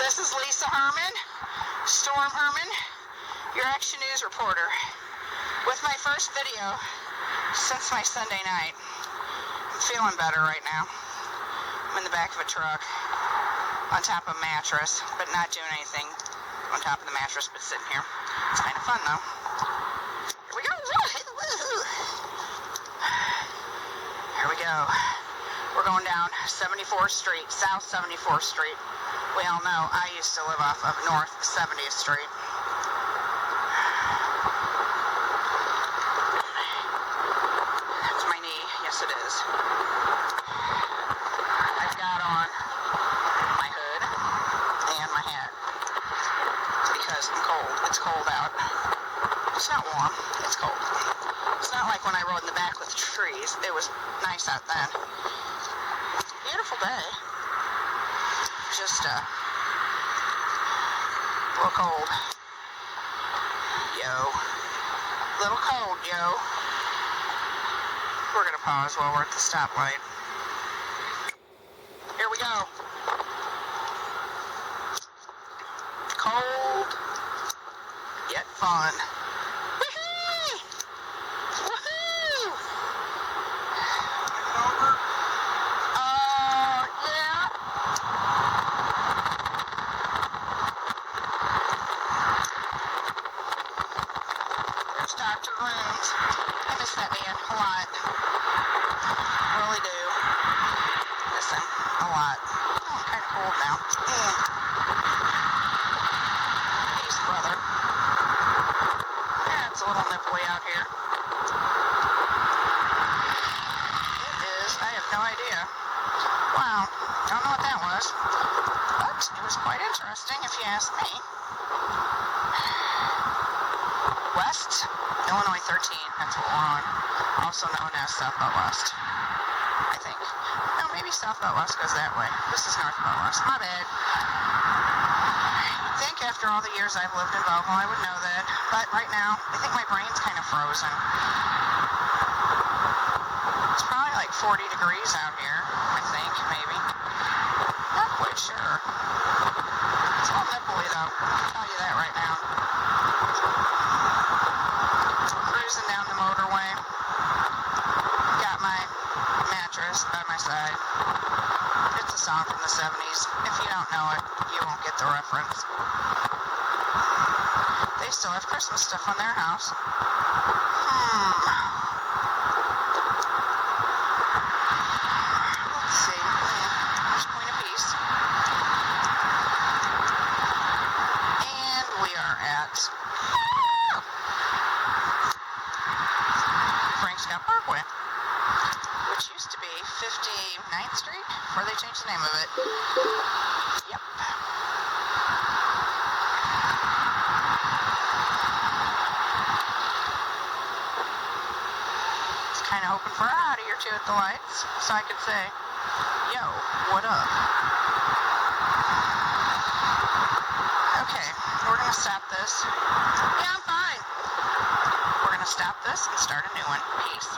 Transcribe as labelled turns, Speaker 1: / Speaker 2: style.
Speaker 1: This is Lisa Herman, Storm Herman, your Action News reporter, with my first video since my Sunday night. I'm feeling better right now. I'm in the back of a truck, on top of a mattress, but not doing anything on top of the mattress, but sitting here. It's kind of fun, though. Here we go. Here we go. We're going down 74th Street, South 74th Street. We all know I used to live off of North 70th Street. That's my knee. Yes, it is. I've got on my hood and my hat because I'm cold. It's cold out. It's not warm. It's cold. It's not like when I rode in the back with the trees. It was nice out then. Beautiful day. Just a little cold. Yo. Little cold, yo. We're gonna pause while we're at the stoplight. Here we go. Cold, yet fun. Woohoo! Woohoo! Yeah. There's Dr. Rooms. I miss that man a lot. Really do. Miss him a lot. Oh, I'm kind of cold now. Peace, brother. Yeah, it's a little nipply out here. It is. I have no idea. Wow. Don't know what that was. But it was quite interesting, if you ask me. West, Illinois 13, that's what we're on. Also known as South by West, I think. No, maybe South by West goes that way. This is North by West. My bad. You'd think after all the years I've lived in Belleville, I would know that. But right now, I think my brain's kind of frozen. It's probably like 40 degrees out here, I think, maybe. Not quite sure. It's all nipply, though. I'll tell you that right now. Cruising down the motorway. Got my mattress by my side. It's a song from the 70s. If you don't know it, you won't get the reference. They still have Christmas stuff on their house. Let's see. There's Queen of Peace. And we are at Frank Scott Parkway, which used to be 59th Street before they changed the name of it. Yep. It's kind of hoping for a hottie or two at the lights so I could say, yo, what up? Okay, we're going to stop this. Yeah, I'm fine. We're going to stop this and start a new one. Peace.